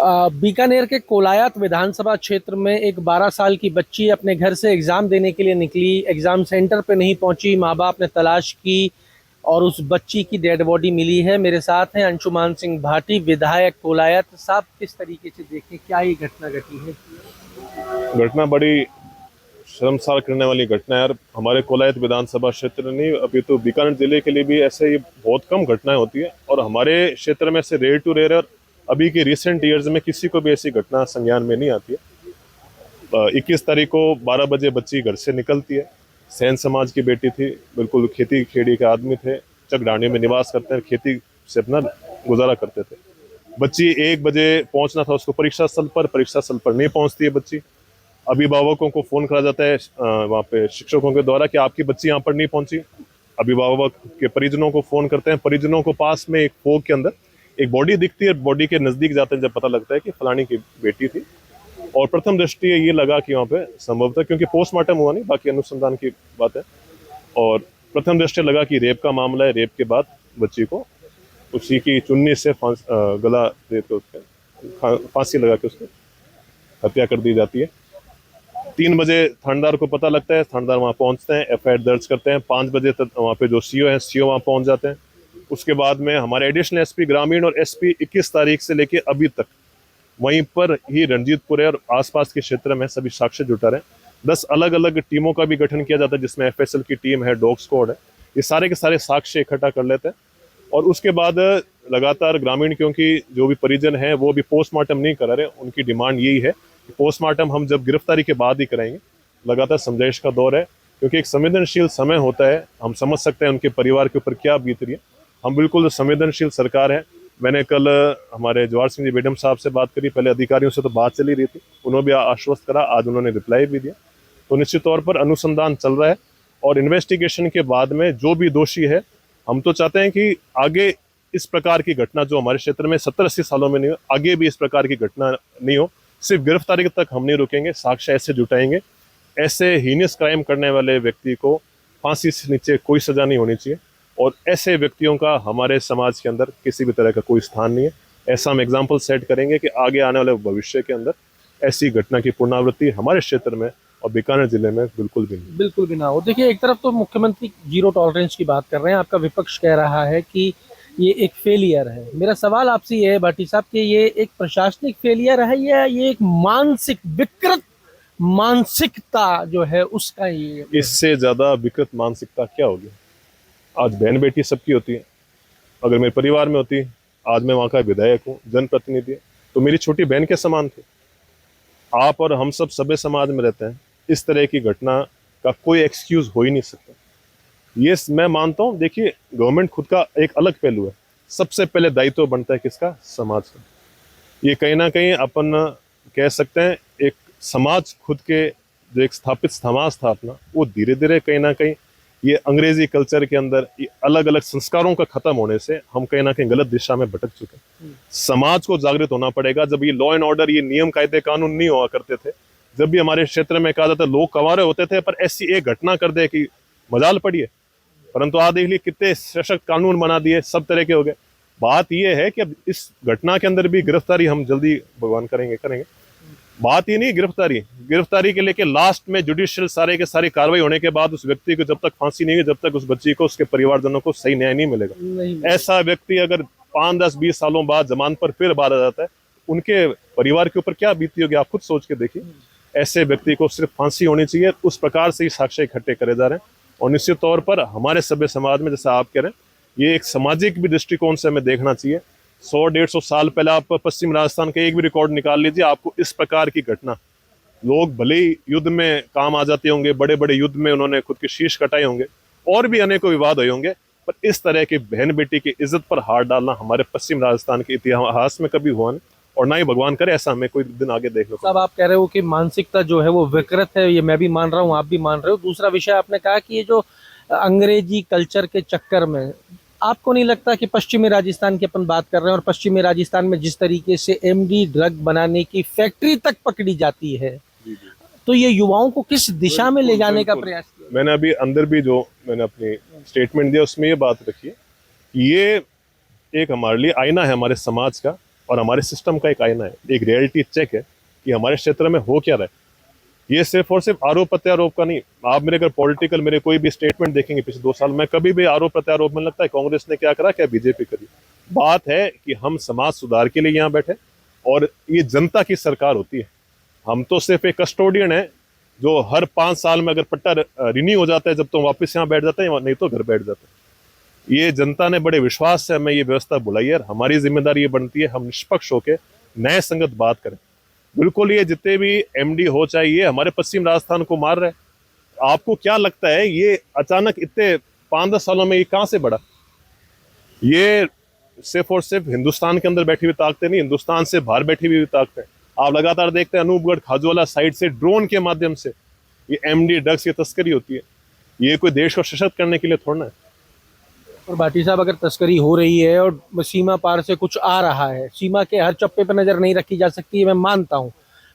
बीकानेर के कोलायत विधानसभा क्षेत्र में एक 12 साल की बच्ची अपने घर से एग्जाम देने के लिए निकली। एग्जाम सेंटर पे नहीं पहुंची, माँ बाप ने तलाश की और उस बच्ची की डेड बॉडी मिली है। मेरे साथ हैं अंशुमान सिंह भाटी, विधायक कोलायत। साहब, किस तरीके से देखें, क्या ये घटना घटी है? घटना बड़ी शर्मसार करने वाली घटना है यार। हमारे कोलायत विधानसभा क्षेत्र नहीं, अभी तो बीकानेर जिले के लिए भी ऐसे ही बहुत कम घटनाएं होती है और हमारे क्षेत्र में से रेयर टू रेयर अभी के रिसेंट ईयर्स में किसी को भी ऐसी घटना संज्ञान में नहीं आती है। 21 तारीख को 12 बजे बच्ची घर से निकलती है। सैन समाज की बेटी थी, बिल्कुल खेती खेड़ी के आदमी थे, चकडाणी में निवास करते हैं, खेती से अपना गुजारा करते थे। बच्ची 1 बजे पहुंचना था उसको परीक्षा स्थल पर नहीं पहुंचती है बच्ची। अभिभावकों को फोन करा जाता है वहाँ पे शिक्षकों के द्वारा कि आपकी बच्ची यहाँ पर नहीं पहुंची। अभिभावक के परिजनों को फोन करते हैं, परिजनों को पास में एक फोग के अंदर एक बॉडी दिखती है। बॉडी के नजदीक जाते हैं जब पता लगता है कि फलानी की बेटी थी। और प्रथम दृष्टि ये लगा कि वहाँ पे संभवतः, क्योंकि पोस्टमार्टम हुआ नहीं, बाकी अनुसंधान की बात है, और प्रथम दृष्टि लगा कि रेप का मामला है। रेप के बाद बच्ची को उसी की चुन्नी से गला दे के उसके फांसी लगा के उसकी हत्या कर दी जाती है। 3 बजे थानेदार को पता लगता है, थानेदार वहाँ पहुँचते हैं, एफआईआर दर्ज करते हैं। 5 बजे तक वहाँ पे जो सीओ हैं, सीओ वहाँ पहुँच जाते हैं। उसके बाद में हमारे एडिशनल एसपी ग्रामीण और एसपी 21 तारीख से लेके अभी तक वहीं पर ही रंजीतपुर और आसपास के क्षेत्र में सभी साक्ष्य जुटा रहे हैं। 10 अलग अलग टीमों का भी गठन किया जाता है, जिसमें एफएसएल की टीम है, डॉग स्क्वाड है। ये सारे के सारे साक्ष्य इकट्ठा कर लेते हैं और उसके बाद लगातार ग्रामीण, क्योंकि जो भी परिजन है वो भी पोस्टमार्टम नहीं करा रहे, उनकी डिमांड यही है कि पोस्टमार्टम हम जब गिरफ्तारी के बाद ही कराएंगे। लगातार समझाइश का दौर है, क्योंकि एक संवेदनशील समय होता है। हम समझ सकते हैं उनके परिवार के ऊपर क्या बीत रही है। हम बिल्कुल संवेदनशील सरकार है। मैंने कल हमारे जवाहर सिंह जी बेडम साहब से बात करी, पहले अधिकारियों से तो बात चली रही थी, उन्होंने भी आश्वस्त करा, आज उन्होंने रिप्लाई भी दिया। तो निश्चित तौर पर अनुसंधान चल रहा है और इन्वेस्टिगेशन के बाद में जो भी दोषी है, हम तो चाहते हैं कि आगे इस प्रकार की घटना जो हमारे क्षेत्र में 70-80 सालों में नहीं हो, आगे भी इस प्रकार की घटना नहीं हो। सिर्फ गिरफ्तारी तक हम नहीं रुकेंगे, साक्ष्य ऐसे जुटाएंगे। ऐसे हीनियस क्राइम करने वाले व्यक्ति को फांसी से नीचे कोई सजा नहीं होनी चाहिए और ऐसे व्यक्तियों का हमारे समाज के अंदर किसी भी तरह का कोई स्थान नहीं है। ऐसा हम एग्जाम्पल सेट करेंगे कि आगे आने वाले भविष्य के अंदर ऐसी घटना की पुनरावृत्ति हमारे क्षेत्र में और बीकानेर जिले में बिल्कुल भी ना हो। देखिए, एक तरफ तो मुख्यमंत्री जीरो टॉलरेंस की बात कर रहे हैं, आपका विपक्ष कह रहा है कि ये एक फेलियर है। मेरा सवाल आपसे ये है भाटी साहब कि ये एक प्रशासनिक फेलियर है या ये एक मानसिक विकृत मानसिकता जो है उसका ये? इससे ज्यादा विकृत मानसिकता क्या होगी? आज बहन बेटी सबकी होती है। अगर मेरे परिवार में होती, आज मैं वहाँ का विधायक हूँ, जनप्रतिनिधि, तो मेरी छोटी बहन के समान थी। आप और हम सब सभ्य समाज में रहते हैं, इस तरह की घटना का कोई एक्सक्यूज हो ही नहीं सकता। ये मैं मानता हूँ। देखिए, गवर्नमेंट खुद का एक अलग पहलू है। सबसे पहले दायित्व बनता है किसका? समाज का। ये कहीं ना कहीं अपन कह सकते हैं एक समाज खुद के जो एक स्थापित समाज था अपना, वो धीरे धीरे कहीं ना कहीं ये अंग्रेजी कल्चर के अंदर ये अलग अलग संस्कारों का खत्म होने से हम कहीं ना कहीं गलत दिशा में भटक चुके हैं। समाज को जागृत होना पड़ेगा। जब ये लॉ एंड ऑर्डर, ये नियम कायदे कानून नहीं हुआ करते थे, जब भी हमारे क्षेत्र में कहा जाता लोग कवारे होते थे पर ऐसी एक घटना कर दे कि मजाल पड़ी है, परंतु आज देख लीजिए कितने सशक्त कानून बना दिए, सब तरह के हो गए। बात यह है कि अब इस घटना के अंदर भी गिरफ्तारी हम जल्दी भगवान करेंगे। बात ही नहीं गिरफ्तारी के लेके लास्ट में जुडिशियल सारे के सारी कार्रवाई होने के बाद उस व्यक्ति को जब तक फांसी नहीं हुई, जब तक उस बच्ची को उसके परिवारजनों को सही न्याय नहीं मिलेगा। ऐसा व्यक्ति अगर 5-10-20 सालों बाद जमानत पर फिर बाहर आ जाता है, उनके परिवार के ऊपर क्या बीती होगी, आप खुद सोच के देखिए। ऐसे व्यक्ति को सिर्फ फांसी होनी चाहिए। उस प्रकार से ही साक्ष्य इकट्ठे करे जा रहे हैं और निश्चित तौर पर हमारे सभ्य समाज में, जैसा आप कह रहे हैं, ये एक सामाजिक भी दृष्टिकोण से हमें देखना चाहिए। 100-150 साल पहले आप पश्चिम राजस्थान के एक भी रिकॉर्ड निकाल लीजिए, आपको इस प्रकार की घटना, लोग भले ही युद्ध में काम आ जाते होंगे, बड़े बड़े युद्ध में उन्होंने खुद के शीश कटाए होंगे और भी अनेकों विवाद हुए होंगे, पर इस तरह के बहन बेटी की इज्जत पर हाथ डालना हमारे पश्चिम राजस्थान के इतिहास में कभी हुआ नहीं और ना ही भगवान करे ऐसा हमें कोई दिन आगे देखने को। साहब, आप कह रहे हो कि मानसिकता जो है वो विकृत है, ये मैं भी मान रहा हूँ, आप भी मान रहे हो। दूसरा विषय आपने कहा कि ये जो अंग्रेजी कल्चर के चक्कर में, आपको नहीं लगता कि पश्चिमी राजस्थान की अपन बात कर रहे हैं और पश्चिमी राजस्थान में जिस तरीके से एमडी ड्रग बनाने की फैक्ट्री तक पकड़ी जाती है, तो ये युवाओं को किस दिशा में ले जाने का प्रयास किया? मैंने अभी अंदर भी जो मैंने अपनी स्टेटमेंट दिया उसमें ये बात रखी है, ये एक हमारे लिए आईना है हमारे समाज का और हमारे सिस्टम का एक आईना है, एक रियलिटी चेक है कि हमारे क्षेत्र में हो क्या रहा है। ये सिर्फ और सिर्फ आरोप प्रत्यारोप का नहीं। आप मेरे अगर पॉलिटिकल मेरे कोई भी स्टेटमेंट देखेंगे पिछले 2 साल में, कभी भी आरोप प्रत्यारोप में लगता है कांग्रेस ने क्या करा, क्या बीजेपी करी। बात है कि हम समाज सुधार के लिए यहाँ बैठे और ये जनता की सरकार होती है। हम तो सिर्फ एक कस्टोडियन है जो हर 5 साल में अगर पट्टा रिन्यू हो जाता है जब तो वापस यहाँ बैठ जाते हैं, नहीं तो घर बैठ जाते हैं। ये जनता ने बड़े विश्वास से हमें ये व्यवस्था बुलाई है। हमारी जिम्मेदारी ये बनती है हम निष्पक्ष होकर न्याय संगत बात करें। बिल्कुल ये जितने भी एमडी हो, चाहे ये हमारे पश्चिम राजस्थान को मार रहे हैं। आपको क्या लगता है ये अचानक इतने 5-10 सालों में ये कहां से बढ़ा? ये सिर्फ और सिर्फ हिंदुस्तान के अंदर बैठी हुई ताकतें नहीं, हिंदुस्तान से बाहर बैठी हुई ताकतें। आप लगातार देखते हैं अनूपगढ़ खाजूवाला साइड से ड्रोन के माध्यम से ये एमडी ड्रग्स की तस्करी होती है। ये कोई देश को सशक्त करने के लिए थोड़ा है। और भाटी साहब, अगर तस्करी हो रही है और सीमा पार से कुछ आ रहा है, सीमा के हर चप्पे पर नजर नहीं रखी जा सकती है, मैं मानता हूं,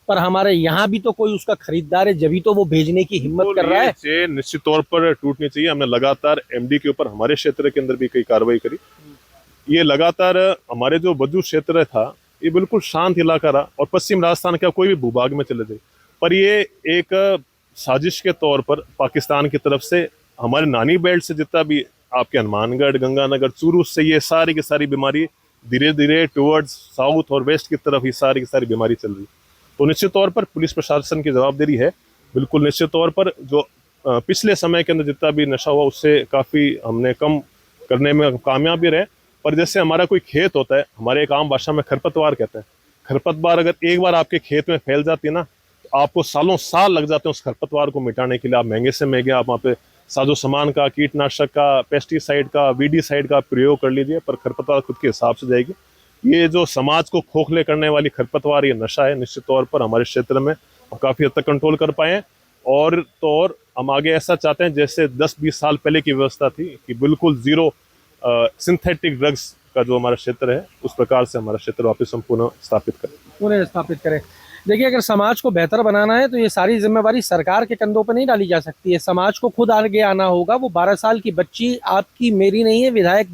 पर हमारे यहाँ भी तो कोई उसका खरीदार है, जभी तो वो भेजने की हिम्मत कर रहा है। चेन निश्चित तौर पर टूटनी चाहिए। हमने लगातार एमडी के ऊपर हमारे क्षेत्र के अंदर भी कई कार्रवाई करी। ये लगातार हमारे जो बज्जू क्षेत्र था ये बिल्कुल शांत इलाका रहा और पश्चिम राजस्थान का कोई भी भूभाग में चले जाए, पर ये एक साजिश के तौर पर पाकिस्तान की तरफ से हमारे नानी बेल्ट से जितना भी आपके हनुमानगढ़, गंगानगर, चूरू से ये सारी की सारी बीमारी धीरे धीरे टुवर्ड्स साउथ और वेस्ट की तरफ ये सारी की सारी बीमारी चल रही। तो निश्चित तौर पर पुलिस प्रशासन की जवाबदेही है। बिल्कुल निश्चित तौर पर जो पिछले समय के अंदर जितना भी नशा हुआ उससे काफ़ी हमने कम करने में कामयाब भी रहे। पर जैसे हमारा कोई खेत होता है, हमारे एक आम भाषा में खरपतवार कहते हैं। खरपतवार अगर एक बार आपके खेत में फैल जाती है ना, तो आपको सालों साल लग जाते हैं उस खरपतवार को मिटाने के लिए। आप महंगे से महंगे आप वहाँ पे साजो सामान का, कीटनाशक का, पेस्टिसाइड का, वीडीसाइड का प्रयोग कर लीजिए, पर खरपतवार खुद के हिसाब से जाएगी। ये जो समाज को खोखले करने वाली खरपतवार ये नशा है, निश्चित तौर पर हमारे क्षेत्र में काफ़ी हद तक कंट्रोल कर पाए हैं। और तो और हम आगे ऐसा चाहते हैं जैसे 10-20 साल पहले की व्यवस्था थी कि बिल्कुल जीरो सिंथेटिक ड्रग्स का जो हमारा क्षेत्र है, उस प्रकार से हमारा क्षेत्र वापस हम पुनः स्थापित करें। देखिए, अगर समाज को बेहतर बनाना है तो ये सारी जिम्मेवारी सरकार के कंधों पर नहीं डाली जा सकती है। समाज को खुद आगे आना होगा। वो 12 साल की बच्ची आपकी मेरी नहीं है। विधायक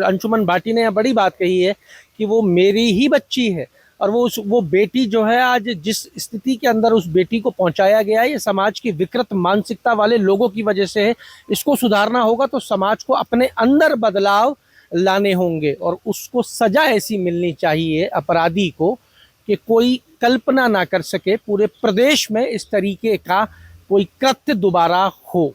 अंशुमन भाटी ने बड़ी बात कही है कि वो मेरी ही बच्ची है, और वो बेटी जो है आज जिस स्थिति के अंदर उस बेटी को पहुंचाया गया है, ये समाज की विकृत मानसिकता वाले लोगों की वजह से है। इसको सुधारना होगा तो समाज को अपने अंदर बदलाव लाने होंगे और उसको सजा ऐसी मिलनी चाहिए अपराधी को कि कोई कल्पना ना कर सके पूरे प्रदेश में इस तरीके का कोई कृत्य दोबारा हो।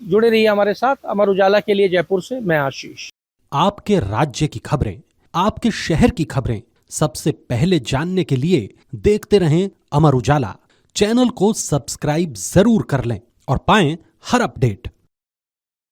जुड़े रहिए हमारे साथ। अमर उजाला के लिए जयपुर से मैं आशीष। आपके राज्य की खबरें, आपके शहर की खबरें सबसे पहले जानने के लिए देखते रहें अमर उजाला। चैनल को सब्सक्राइब जरूर कर लें और पाएं हर अपडेट।